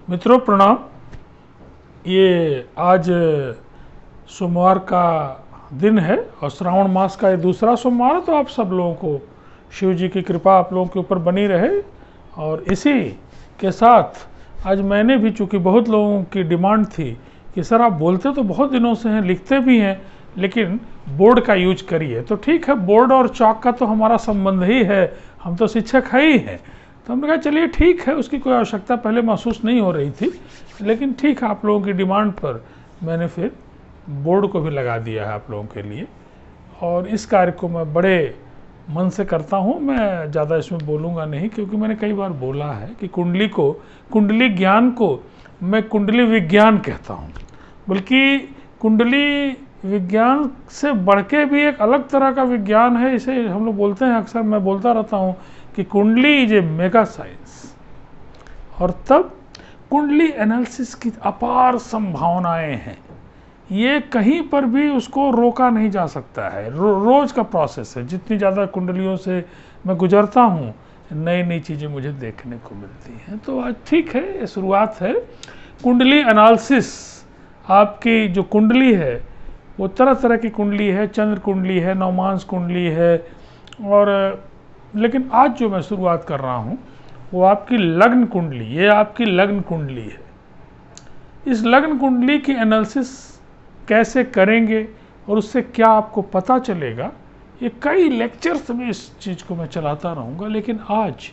मित्रों प्रणाम। ये आज सोमवार का दिन है और श्रावण मास का ये दूसरा सोमवार है, तो आप सब लोगों को शिव जी की कृपा आप लोगों के ऊपर बनी रहे। और इसी के साथ आज मैंने भी, चूँकि बहुत लोगों की डिमांड थी कि सर आप बोलते तो बहुत दिनों से हैं, लिखते भी हैं, लेकिन बोर्ड का यूज करिए। तो ठीक है, बोर्ड और चौक का तो हमारा संबंध ही है, हम तो शिक्षक है ही हैं। तो हमने कहा चलिए ठीक है, उसकी कोई आवश्यकता पहले महसूस नहीं हो रही थी, लेकिन ठीक है, आप लोगों की डिमांड पर मैंने फिर बोर्ड को भी लगा दिया है आप लोगों के लिए। और इस कार्य को मैं बड़े मन से करता हूँ। मैं ज़्यादा इसमें बोलूँगा नहीं, क्योंकि मैंने कई बार बोला है कि कुंडली ज्ञान को मैं कुंडली विज्ञान कहता हूँ। बल्कि कुंडली विज्ञान से बढ़ के भी एक अलग तरह का विज्ञान है। इसे हम लोग बोलते हैं, अक्सर मैं बोलता रहता हूँ कि कुंडली इज ए मेगा साइंस। और तब कुंडली एनालिसिस की अपार संभावनाएं हैं, ये कहीं पर भी उसको रोका नहीं जा सकता है। रोज का प्रोसेस है। जितनी ज़्यादा कुंडलियों से मैं गुजरता हूँ, नई नई चीज़ें मुझे देखने को मिलती हैं। तो आज ठीक है, ये शुरुआत है। कुंडली एनालिसिस, आपकी जो कुंडली है वो तरह तरह की कुंडली है, चंद्र कुंडली है, नवमांस कुंडली है। और लेकिन आज जो मैं शुरुआत कर रहा हूँ वो आपकी लग्न कुंडली, ये आपकी लग्न कुंडली है। इस लग्न कुंडली की एनालिसिस कैसे करेंगे और उससे क्या आपको पता चलेगा, ये कई लेक्चर्स में इस चीज़ को मैं चलाता रहूँगा। लेकिन आज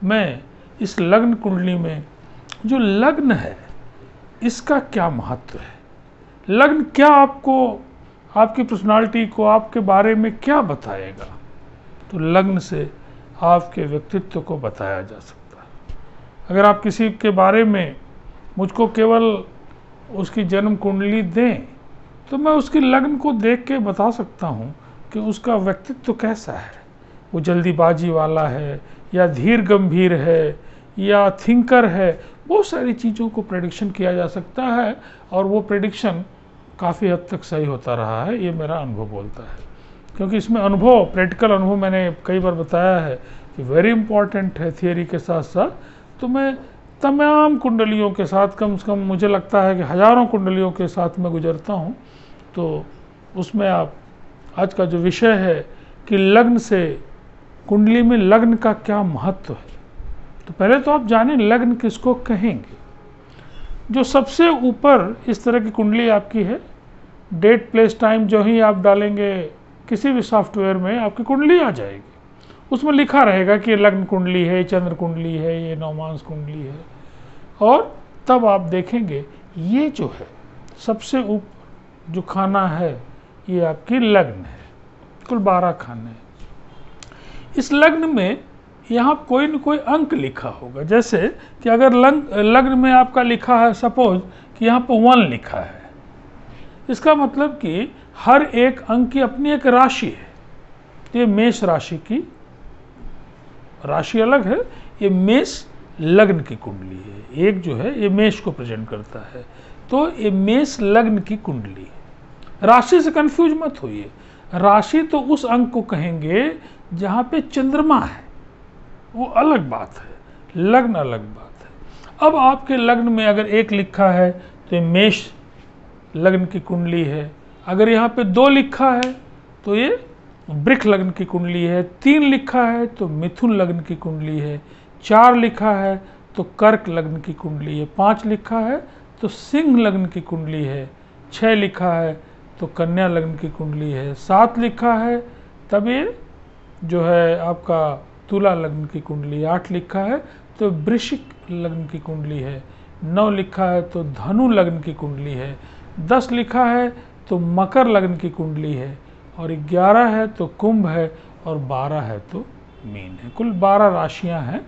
मैं इस लग्न कुंडली में जो लग्न है इसका क्या महत्व है, लग्न क्या आपको, आपकी पर्सनालिटी को, आपके बारे में क्या बताएगा, तो लग्न से आपके व्यक्तित्व को बताया जा सकता है। अगर आप किसी के बारे में मुझको केवल उसकी जन्म कुंडली दें, तो मैं उसकी लग्न को देख के बता सकता हूँ कि उसका व्यक्तित्व कैसा है। वो जल्दीबाजी वाला है या धीर गंभीर है या थिंकर है। बहुत सारी चीज़ों को प्रेडिक्शन किया जा सकता है, और वो प्रेडिक्शन काफ़ी हद तक सही होता रहा है, ये मेरा अनुभव बोलता है। क्योंकि इसमें अनुभव, प्रैक्टिकल अनुभव मैंने कई बार बताया है कि वेरी इंपॉर्टेंट है थियरी के साथ साथ। तो मैं तमाम कुंडलियों के साथ, कम से कम मुझे लगता है कि हज़ारों कुंडलियों के साथ मैं गुजरता हूँ। तो उसमें आप, आज का जो विषय है कि लग्न से, कुंडली में लग्न का क्या महत्व है, तो पहले तो आप जानें लग्न किसको कहेंगे। जो सबसे ऊपर इस तरह की कुंडली आपकी है, डेट प्लेस टाइम जो ही आप डालेंगे किसी भी सॉफ्टवेयर में, आपकी कुंडली आ जाएगी। उसमें लिखा रहेगा कि ये लग्न कुंडली है, चंद्र कुंडली है, ये नवमांस कुंडली है। और तब आप देखेंगे ये जो है सबसे ऊपर जो खाना है ये आपकी लग्न है। कुल 12 खाने हैं। इस लग्न में यहाँ कोई न कोई अंक लिखा होगा। जैसे कि अगर लग्न में आपका लिखा है, सपोज कि यहाँ पर 1 लिखा है, इसका मतलब कि हर एक अंक की अपनी एक राशि है। तो ये मेष राशि की राशि अलग है, ये मेष लग्न की कुंडली है। एक जो है ये मेष को प्रेजेंट करता है, तो ये मेष लग्न की कुंडली है। राशि से कंफ्यूज मत होइए। राशि तो उस अंक को कहेंगे जहाँ पे चंद्रमा है, वो अलग बात है, लग्न अलग बात है। अब आपके लग्न में अगर 1 लिखा है तो ये मेष लग्न की कुंडली है। अगर यहाँ पे 2 लिखा है तो ये वृष लग्न की कुंडली है। 3 लिखा है तो मिथुन लग्न की कुंडली है। 4 लिखा है तो कर्क लग्न की कुंडली है। 5 लिखा है तो सिंह लग्न की कुंडली है। 6 लिखा है तो कन्या लग्न की कुंडली है। 7 लिखा है तब ये जो है आपका तुला लग्न की कुंडली। 8 लिखा है तो वृश्चिक लग्न की कुंडली है। 9 लिखा है तो धनु लग्न की कुंडली है। 10 लिखा है तो मकर लग्न की कुंडली है। और 11 है तो कुंभ है। और 12 है तो मीन है। कुल 12 राशियां हैं।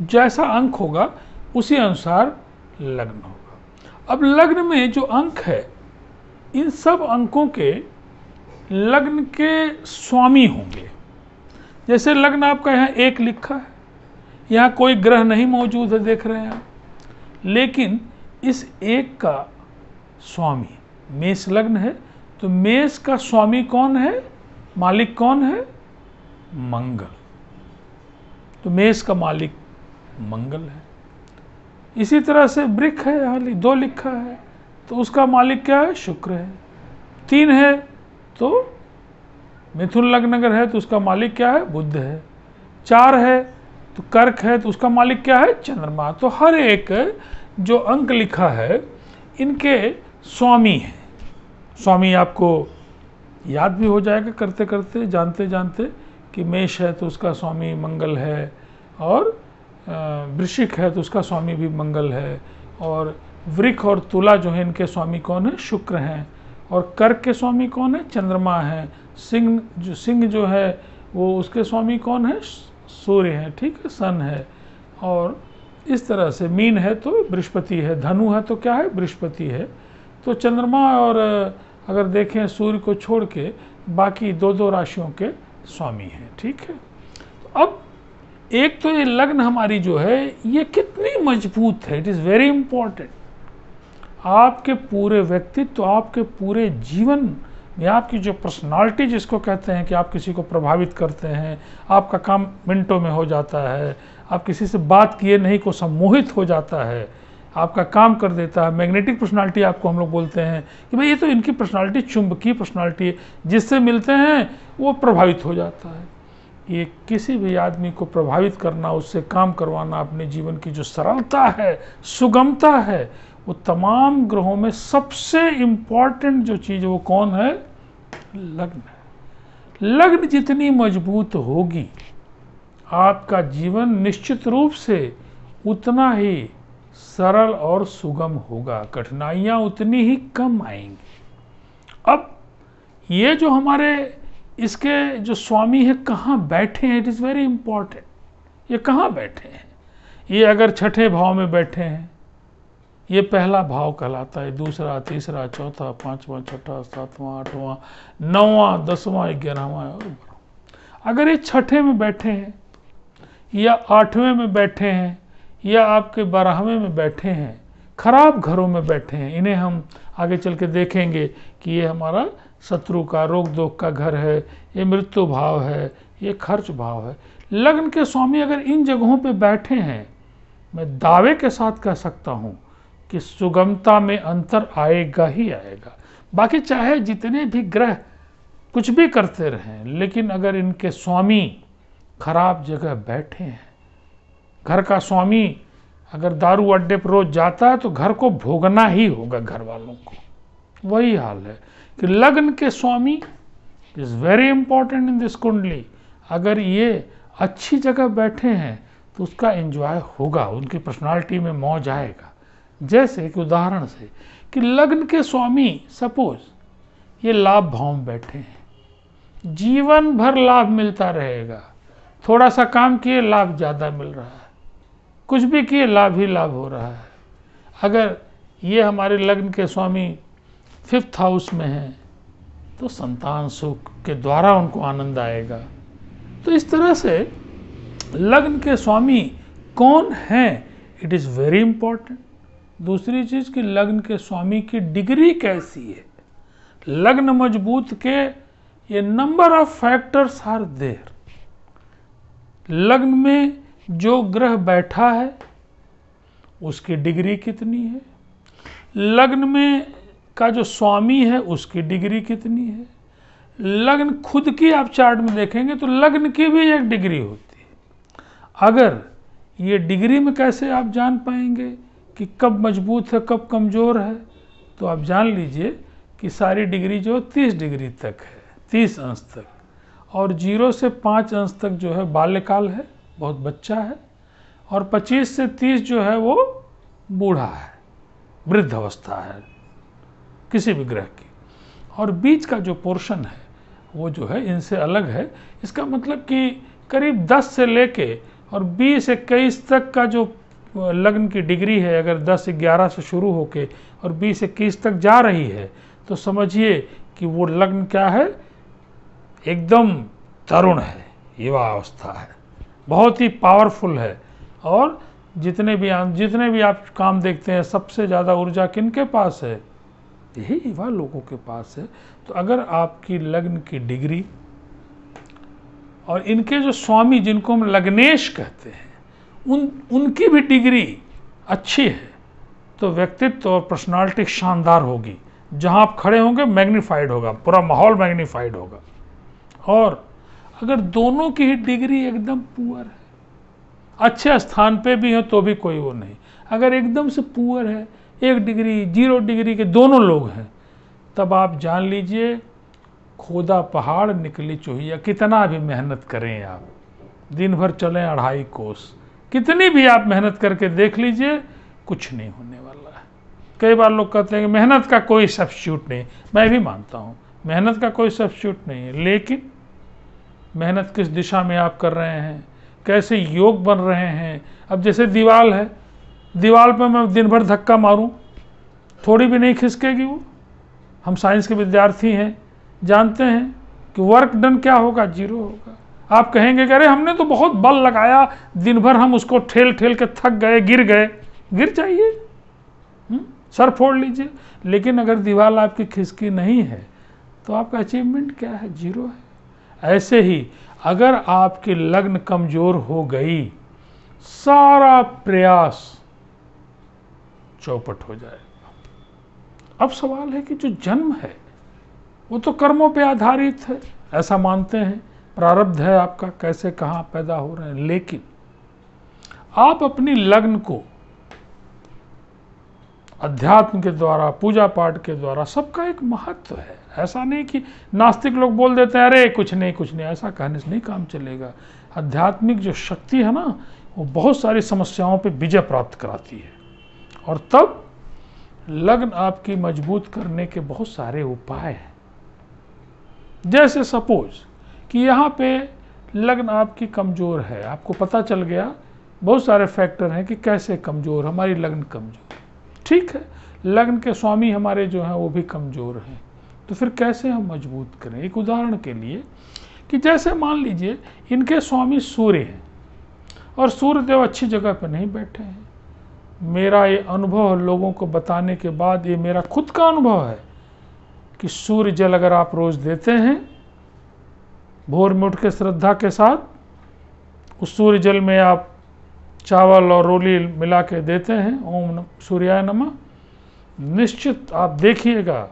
जैसा अंक होगा उसी अनुसार लग्न होगा। अब लग्न में जो अंक है, इन सब अंकों के लग्न के स्वामी होंगे। जैसे लग्न आपका यहाँ 1 लिखा है, यहाँ कोई ग्रह नहीं मौजूद है, देख रहे हैं आप, लेकिन इस 1 का स्वामी मेष लग्न है। तो मेष का स्वामी कौन है, मालिक कौन है, मंगल। तो मेष का मालिक मंगल है। इसी तरह से वृक है, यहाँ 2 लिखा है तो उसका मालिक क्या है? शुक्र है। 3 है तो मिथुन लग्न अगर है तो उसका मालिक क्या है? बुध है। 4 है तो कर्क है तो उसका मालिक क्या है? चंद्रमा। तो हर एक जो अंक लिखा है इनके स्वामी हैं। स्वामी आपको याद भी हो जाएगा करते करते, जानते जानते, कि मेष है तो उसका स्वामी मंगल है, और वृश्चिक है तो उसका स्वामी भी मंगल है, और वृक और तुला जो है इनके स्वामी कौन है? शुक्र हैं। और कर्क के स्वामी कौन है? चंद्रमा है। सिंह जो है वो उसके स्वामी कौन है? सूर्य है, ठीक है, सन है। और इस तरह से मीन है तो बृहस्पति है, धनु है तो क्या है? बृहस्पति है। तो चंद्रमा और अगर देखें सूर्य को छोड़ के बाकी 2 राशियों के स्वामी हैं, ठीक है। तो अब एक तो ये लग्न हमारी जो है ये कितनी मजबूत है, इट इज़ वेरी इंपॉर्टेंट। आपके पूरे व्यक्तित्व, आपके पूरे जीवन में आपकी जो पर्सनालिटी जिसको कहते हैं कि आप किसी को प्रभावित करते हैं, आपका काम मिनटों में हो जाता है, आप किसी से बात किए नहीं को सम्मोहित हो जाता है, आपका काम कर देता है। मैग्नेटिक पर्सनालिटी आपको हम लोग बोलते हैं कि भाई ये तो इनकी पर्सनालिटी चुंबकीय पर्सनालिटी है, जिससे मिलते हैं वो प्रभावित हो जाता है। ये किसी भी आदमी को प्रभावित करना, उससे काम करवाना, अपने जीवन की जो सरलता है, सुगमता है, वो तमाम ग्रहों में सबसे इम्पॉर्टेंट जो चीज़ है वो कौन है? लग्न है। लग्न जितनी मजबूत होगी आपका जीवन निश्चित रूप से उतना ही सरल और सुगम होगा, कठिनाइयाँ उतनी ही कम आएंगी। अब ये जो हमारे इसके जो स्वामी है कहाँ बैठे हैं, इट इज़ वेरी इंपॉर्टेंट। ये कहाँ बैठे हैं? ये अगर छठे भाव में बैठे हैं, ये पहला भाव कहलाता है, दूसरा, तीसरा, चौथा, 5वां, 6वां, 7वां, 8वां, 9वां, 10वां, 11वां। अगर ये छठे में बैठे हैं या 8वें में बैठे हैं या आपके 12वें में बैठे हैं, खराब घरों में बैठे हैं, इन्हें हम आगे चल के देखेंगे कि ये हमारा शत्रु का, रोग दोग का घर है, ये मृत्यु भाव है, ये खर्च भाव है। लग्न के स्वामी अगर इन जगहों पे बैठे हैं, मैं दावे के साथ कह सकता हूँ कि सुगमता में अंतर आएगा ही आएगा। बाकी चाहे जितने भी ग्रह कुछ भी करते रहें, लेकिन अगर इनके स्वामी खराब जगह बैठे हैं, घर का स्वामी अगर दारू अड्डे पर रोज जाता है तो घर को भोगना ही होगा, घर वालों को। वही हाल है कि लग्न के स्वामी is very important in this kundli. अगर ये अच्छी जगह बैठे हैं तो उसका एंजॉय होगा, उनकी पर्सनालिटी में मौज आएगा। जैसे कि उदाहरण से कि लग्न के स्वामी सपोज ये लाभ भाव में बैठे हैं, जीवन भर लाभ मिलता रहेगा। थोड़ा सा काम किए लाभ ज़्यादा मिल रहा है, कुछ भी किए लाभ ही लाभ हो रहा है। अगर ये हमारे लग्न के स्वामी 5th हाउस में हैं तो संतान सुख के द्वारा उनको आनंद आएगा। तो इस तरह से लग्न के स्वामी कौन हैं, इट इज़ वेरी इंपॉर्टेंट। दूसरी चीज़ कि लग्न के स्वामी की डिग्री कैसी है। लग्न मजबूत के ये number of factors are there. लग्न में जो ग्रह बैठा है उसकी डिग्री कितनी है, लग्न में का जो स्वामी है उसकी डिग्री कितनी है। लग्न खुद की आप चार्ट में देखेंगे तो लग्न की भी एक डिग्री होती है। अगर ये डिग्री में कैसे आप जान पाएंगे कि कब मजबूत है कब कमज़ोर है, तो आप जान लीजिए कि सारी डिग्री जो 30 डिग्री तक है, 30 अंश तक, और 0 से 5 अंश तक जो है बाल्यकाल है, बहुत बच्चा है, और 25 से 30 जो है वो बूढ़ा है, वृद्ध अवस्था है किसी भी ग्रह की, और बीच का जो पोर्शन है वो जो है इनसे अलग है। इसका मतलब कि करीब 10 से लेके और 20-21 तक का जो लग्न की डिग्री है, अगर 10-11 से शुरू होके और 20-21 तक जा रही है तो समझिए कि वो लग्न क्या है, एकदम तरुण है, युवा अवस्था है, बहुत ही पावरफुल है। और जितने भी आप काम देखते हैं सबसे ज़्यादा ऊर्जा किनके पास है, यही युवा लोगों के पास है। तो अगर आपकी लग्न की डिग्री और इनके जो स्वामी जिनको हम लग्नेश कहते हैं उनकी भी डिग्री अच्छी है तो व्यक्तित्व और पर्सनालिटी शानदार होगी। जहां आप खड़े होंगे मैग्नीफाइड होगा, पूरा माहौल मैग्नीफाइड होगा। और अगर दोनों की ही डिग्री एकदम पुअर है, अच्छे स्थान पे भी है तो भी कोई वो नहीं, अगर एकदम से पुअर है, 1 डिग्री 0 डिग्री के दोनों लोग हैं, तब आप जान लीजिए खोदा पहाड़ निकली चूहिया। कितना भी मेहनत करें आप, दिन भर चलें 2.5 कोस, कितनी भी आप मेहनत करके देख लीजिए, कुछ नहीं होने वाला है। कई बार लोग कहते हैं कि मेहनत का कोई सब्स्टिट्यूट नहीं, मैं भी मानता हूँ मेहनत का कोई सब्स्टिट्यूट नहीं है, लेकिन मेहनत किस दिशा में आप कर रहे हैं, कैसे योग बन रहे हैं। अब जैसे दीवार है, दीवार पर मैं दिन भर धक्का मारूं, थोड़ी भी नहीं खिसकेगी वो। हम साइंस के विद्यार्थी हैं, जानते हैं कि वर्क डन क्या होगा, 0 होगा। आप कहेंगे कि अरे हमने तो बहुत बल लगाया, दिन भर हम उसको ठेल ठेल के थक गए, गिर गए, गिर जाइए, सर फोड़ लीजिए, लेकिन अगर दीवार आपकी खिसकी नहीं है तो आपका अचीवमेंट क्या है, 0 है। ऐसे ही अगर आपकी लग्न कमजोर हो गई, सारा प्रयास चौपट हो जाएगा। अब सवाल है कि जो जन्म है वो तो कर्मों पे आधारित है, ऐसा मानते हैं, प्रारब्ध है आपका, कैसे कहाँ पैदा हो रहे हैं, लेकिन आप अपनी लग्न को अध्यात्म के द्वारा, पूजा पाठ के द्वारा, सबका एक महत्व है। ऐसा नहीं कि नास्तिक लोग बोल देते हैं अरे कुछ नहीं कुछ नहीं, ऐसा कहने से नहीं काम चलेगा। आध्यात्मिक जो शक्ति है ना, वो बहुत सारी समस्याओं पे विजय प्राप्त कराती है। और तब लग्न आपकी मजबूत करने के बहुत सारे उपाय हैं। जैसे सपोज कि यहाँ पे लग्न आपकी कमज़ोर है, आपको पता चल गया, बहुत सारे फैक्टर हैं कि कैसे कमज़ोर, हमारी लग्न कमज़ोर, ठीक है, लग्न के स्वामी हमारे जो हैं वो भी कमज़ोर हैं, तो फिर कैसे हम मजबूत करें। एक उदाहरण के लिए कि जैसे मान लीजिए इनके स्वामी सूर्य हैं और सूर्य देव अच्छी जगह पर नहीं बैठे हैं। मेरा ये अनुभव लोगों को बताने के बाद, ये मेरा खुद का अनुभव है कि सूर्य जल अगर आप रोज़ देते हैं, भोर में उठ के श्रद्धा के साथ, उस सूर्य जल में आप चावल और रोली मिला के देते हैं, ओम सूर्याय नमः, निश्चित आप देखिएगा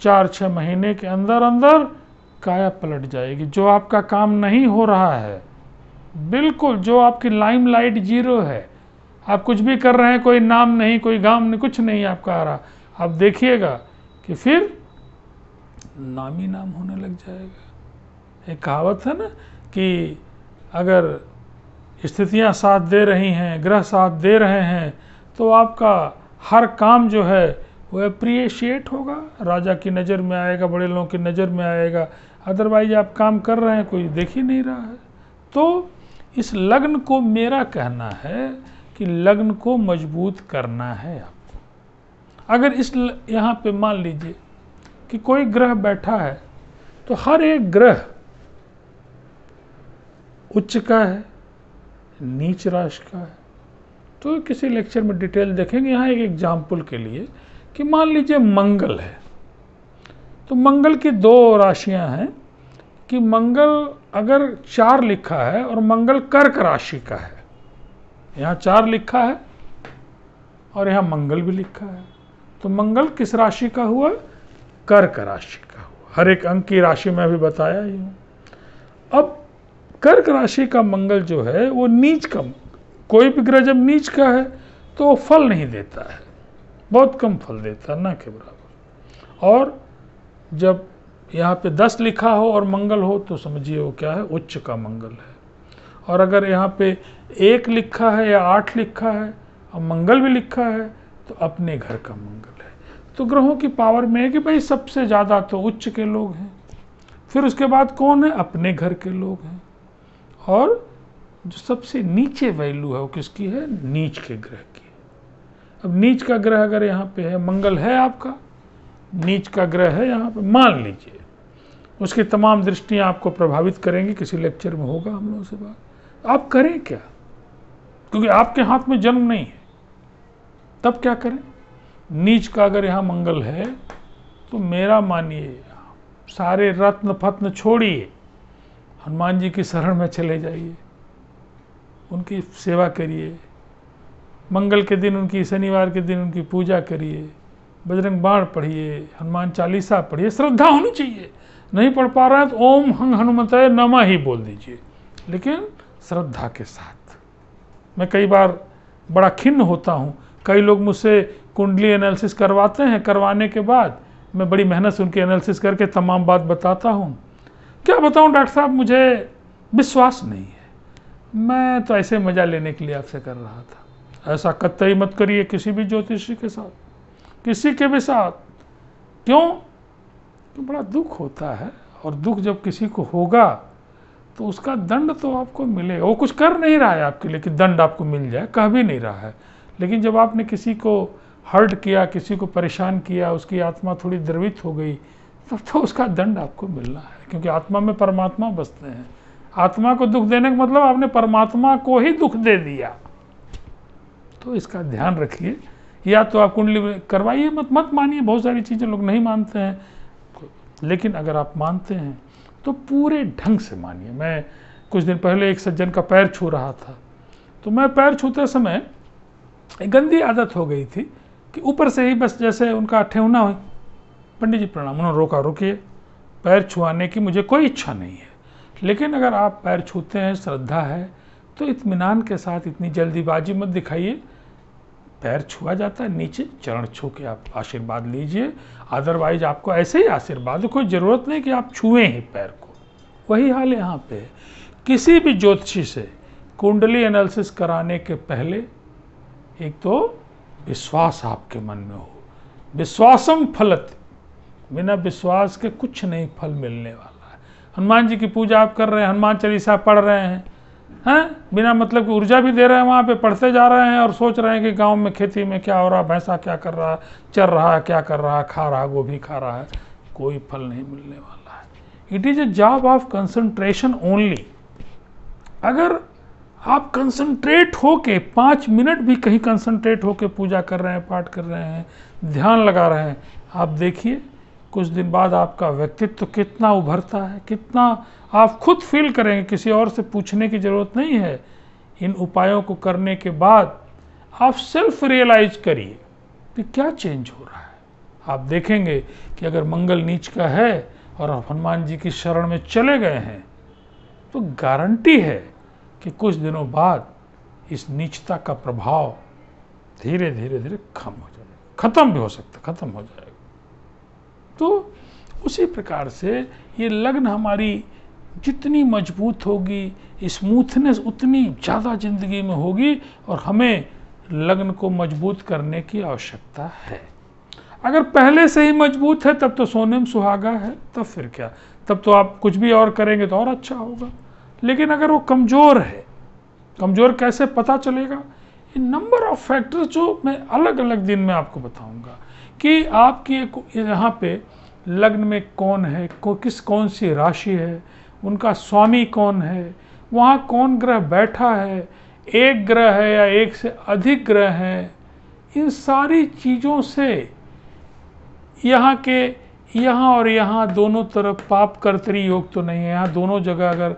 4-6 महीने के अंदर अंदर काया पलट जाएगी। जो आपका काम नहीं हो रहा है, बिल्कुल जो आपकी लाइमलाइट 0 है, आप कुछ भी कर रहे हैं, कोई नाम नहीं, कोई गाम नहीं, कुछ नहीं आपका आ रहा, आप देखिएगा कि फिर नाम ही नाम होने लग जाएगा। एक कहावत है ना कि अगर स्थितियां साथ दे रही हैं, ग्रह साथ दे रहे हैं, तो आपका हर काम जो है वो अप्रिशिएट होगा, राजा की नज़र में आएगा, बड़े लोगों की नज़र में आएगा। अदरवाइज आप काम कर रहे हैं, कोई देख ही नहीं रहा है। तो इस लग्न को, मेरा कहना है कि लग्न को मजबूत करना है आपको। अगर इस यहाँ पे मान लीजिए कि कोई ग्रह बैठा है, तो हर एक ग्रह उच्च का है, नीच राशि का है। तो किसी लेक्चर में डिटेल देखेंगे। यहाँ एक एग्जाम्पल के लिए कि मान लीजिए मंगल है, तो मंगल की 2 राशियां हैं कि मंगल अगर 4 लिखा है और मंगल कर्क राशि का है, यहाँ 4 लिखा है और यहाँ मंगल भी लिखा है, तो मंगल किस राशि का हुआ, कर्क राशि का हुआ। हर एक अंक की राशि में अभी बताया ही हूँ। अब कर्क राशि का मंगल जो है वो नीच का, कोई भी ग्रह जब नीच का है तो वो फल नहीं देता है, बहुत कम फल देता है, ना के बराबर। और जब यहाँ पे 10 लिखा हो और मंगल हो तो समझिए वो क्या है, उच्च का मंगल है। और अगर यहाँ पे 1 लिखा है या 8 लिखा है और मंगल भी लिखा है तो अपने घर का मंगल है। तो ग्रहों की पावर में है कि भाई सबसे ज़्यादा तो उच्च के लोग हैं, फिर उसके बाद कौन है, अपने घर के लोग हैं, और जो सबसे नीचे वैल्यू है वो किसकी है, नीच के ग्रह की। अब नीच का ग्रह अगर यहाँ पे है, मंगल है आपका, नीच का ग्रह है यहाँ पे, मान लीजिए उसकी तमाम दृष्टियाँ आपको प्रभावित करेंगी। किसी लेक्चर में होगा हम लोगों से बात, आप करें क्या, क्योंकि आपके हाथ में जन्म नहीं है, तब क्या करें। नीच का अगर यहाँ मंगल है तो मेरा मानिए सारे रत्न फत्न छोड़िए, हनुमान जी की शरण में चले जाइए, उनकी सेवा करिए, मंगल के दिन उनकी, शनिवार के दिन उनकी पूजा करिए, बजरंग बाण पढ़िए, हनुमान चालीसा पढ़िए। श्रद्धा होनी चाहिए। नहीं पढ़ पा रहे हैं तो ओम हंग हनुमते नमः ही बोल दीजिए, लेकिन श्रद्धा के साथ। मैं कई बार बड़ा खिन्न होता हूँ, कई लोग मुझसे कुंडली एनालिसिस करवाते हैं, करवाने के बाद मैं बड़ी मेहनत से उनकी एनालिसिस करके तमाम बात बताता हूँ। क्या बताऊँ डॉक्टर साहब, मुझे विश्वास नहीं है, मैं तो ऐसे मज़ा लेने के लिए आपसे कर रहा था। ऐसा कतई मत करिए किसी भी ज्योतिषी के साथ, किसी के भी साथ। क्यों? तो बड़ा दुख होता है, और दुख जब किसी को होगा तो उसका दंड तो आपको मिलेगा। वो कुछ कर नहीं रहा है आपके लिए कि दंड आपको मिल जाए, कह भी नहीं रहा है, लेकिन जब आपने किसी को हर्ट किया, किसी को परेशान किया, उसकी आत्मा थोड़ी द्रवित हो गई, तब तो उसका दंड आपको मिलना है। क्योंकि आत्मा में परमात्मा बसते हैं। आत्मा को दुख देने का मतलब आपने परमात्मा को ही दुख दे दिया। तो इसका ध्यान रखिए। या तो आप कुंडली करवाइए, मत मानिए, बहुत सारी चीज़ें लोग नहीं मानते हैं, लेकिन अगर आप मानते हैं तो पूरे ढंग से मानिए। मैं कुछ दिन पहले एक सज्जन का पैर छू रहा था, तो मैं पैर छूते समय एक गंदी आदत हो गई थी कि ऊपर से ही बस जैसे उनका ठेहुना हो, पंडित जी प्रणाम, उन्होंने रोका, रुकिए, पैर छुआने की मुझे कोई इच्छा नहीं है। लेकिन अगर आप पैर छूते हैं, श्रद्धा है, तो इत्मीनान के साथ, इतनी जल्दीबाजी मत दिखाइए। पैर छुआ जाता है, नीचे चरण छू के आप आशीर्वाद लीजिए। अदरवाइज आपको ऐसे ही आशीर्वाद, कोई ज़रूरत नहीं कि आप छुएं ही पैर को। वही हाल यहाँ पे। किसी भी ज्योतिषी से कुंडली एनालिसिस कराने के पहले एक तो विश्वास आपके मन में हो। विश्वासम फलत, बिना विश्वास के कुछ नहीं फल मिलने वाला है। हनुमान जी की पूजा आप कर रहे हैं, हनुमान चालीसा पढ़ रहे हैं, बिना मतलब की ऊर्जा भी दे रहे हैं, वहाँ पे पढ़ते जा रहे हैं और सोच रहे हैं कि गांव में खेती में क्या हो रहा है, भैंसा क्या कर रहा है, चल रहा है, क्या कर रहा है, खा रहा है, गोभी खा रहा है, कोई फल नहीं मिलने वाला है। It is a job of concentration only. अगर आप कंसंट्रेट होके 5 मिनट भी कहीं कंसंट्रेट होके पूजा कर रहे हैं, पाठ कर रहे हैं, ध्यान लगा रहे हैं, आप देखिए कुछ दिन बाद आपका व्यक्तित्व कितना उभरता है, कितना आप खुद फील करेंगे। किसी और से पूछने की ज़रूरत नहीं है। इन उपायों को करने के बाद आप सेल्फ रियलाइज करिए कि क्या चेंज हो रहा है। आप देखेंगे कि अगर मंगल नीच का है और आप हनुमान जी की शरण में चले गए हैं, तो गारंटी है कि कुछ दिनों बाद इस नीचता का प्रभाव धीरे धीरे धीरे कम हो जाएगा, खत्म भी हो सकता, खत्म हो जाएगा। तो उसी प्रकार से ये लग्न हमारी जितनी मजबूत होगी, स्मूथनेस उतनी ज़्यादा जिंदगी में होगी, और हमें लग्न को मजबूत करने की आवश्यकता है। अगर पहले से ही मजबूत है तब तो सोने में सुहागा है, तब फिर क्या, तब तो आप कुछ भी और करेंगे तो और अच्छा होगा। लेकिन अगर वो कमज़ोर है, कमज़ोर कैसे पता चलेगा? ये नंबर ऑफ फैक्टर्स जो मैं अलग अलग दिन में आपको बताऊंगा कि आपकी यहाँ पे लग्न में कौन है, कौन सी राशि है, उनका स्वामी कौन है, वहाँ कौन ग्रह बैठा है, एक ग्रह है या एक से अधिक ग्रह हैं, इन सारी चीज़ों से यहाँ और यहाँ दोनों तरफ पाप कर्तरी योग तो नहीं है। यहाँ दोनों जगह अगर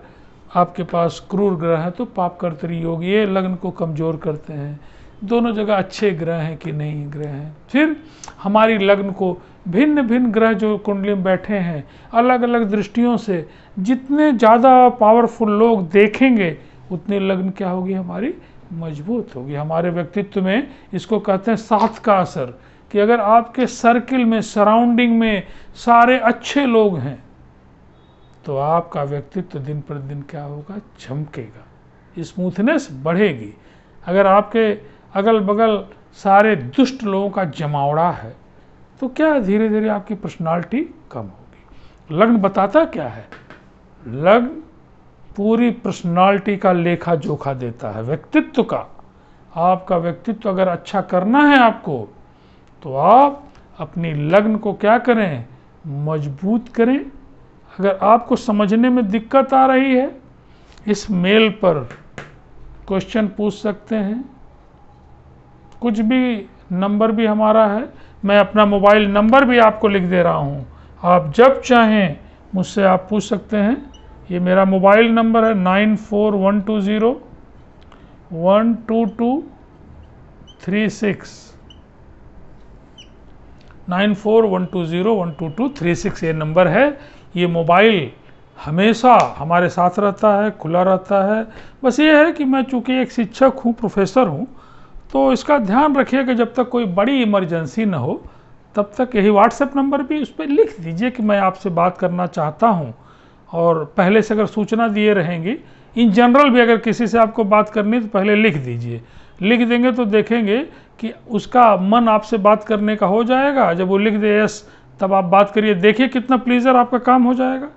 आपके पास क्रूर ग्रह है तो पाप कर्तरी योग ये लग्न को कमज़ोर करते हैं। दोनों जगह अच्छे ग्रह हैं कि नहीं ग्रह हैं। फिर हमारी लग्न को भिन्न भिन्न ग्रह जो कुंडली में बैठे हैं, अलग अलग दृष्टियों से जितने ज़्यादा पावरफुल लोग देखेंगे, उतनी लग्न क्या होगी, हमारी मजबूत होगी। हमारे व्यक्तित्व में इसको कहते हैं साथ का असर, कि अगर आपके सर्किल में, सराउंडिंग में सारे अच्छे लोग हैं तो आपका व्यक्तित्व दिन पर दिन क्या होगा, चमकेगा, स्मूथनेस बढ़ेगी। अगर आपके अगल बगल सारे दुष्ट लोगों का जमावड़ा है तो क्या धीरे धीरे आपकी पर्सनालिटी कम होगी। लग्न बताता क्या है? लग्न पूरी पर्सनालिटी का लेखा जोखा देता है, व्यक्तित्व का। आपका व्यक्तित्व अगर अच्छा करना है आपको, तो आप अपनी लग्न को क्या करें, मजबूत करें। अगर आपको समझने में दिक्कत आ रही है, इस मेल पर क्वेश्चन पूछ सकते हैं। कुछ भी नंबर भी हमारा है, मैं अपना मोबाइल नंबर भी आपको लिख दे रहा हूँ, आप जब चाहें मुझसे आप पूछ सकते हैं। ये मेरा मोबाइल नंबर है 94120122 9412012236 ये नंबर है। ये मोबाइल हमेशा हमारे साथ रहता है, खुला रहता है। बस ये है कि मैं चूँकि एक शिक्षक हूँ, प्रोफेसर हूँ, तो इसका ध्यान रखिए कि जब तक कोई बड़ी इमरजेंसी न हो तब तक यही व्हाट्सएप नंबर भी उस पर लिख दीजिए कि मैं आपसे बात करना चाहता हूँ। और पहले से अगर सूचना दिए रहेंगी, इन जनरल भी अगर किसी से आपको बात करनी है तो पहले लिख दीजिए। लिख देंगे तो देखेंगे कि उसका मन आपसे बात करने का हो जाएगा। जब वो लिख दे यस, तब आप बात करिए, देखिए कितना प्लीज़र आपका काम हो जाएगा।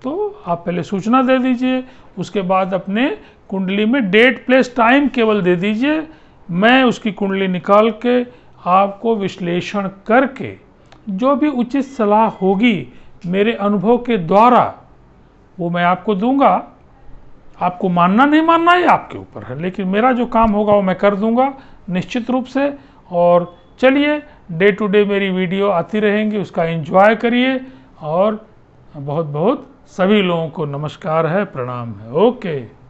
तो आप पहले सूचना दे दीजिए, उसके बाद अपने कुंडली में डेट प्लेस टाइम केवल दे दीजिए। मैं उसकी कुंडली निकाल के आपको विश्लेषण करके जो भी उचित सलाह होगी मेरे अनुभव के द्वारा वो मैं आपको दूंगा। आपको मानना नहीं मानना ये आपके ऊपर है, लेकिन मेरा जो काम होगा वो मैं कर दूंगा निश्चित रूप से। और चलिए, डे टू डे मेरी वीडियो आती रहेंगी, उसका एंजॉय करिए। और बहुत बहुत सभी लोगों को नमस्कार है, प्रणाम है। ओके।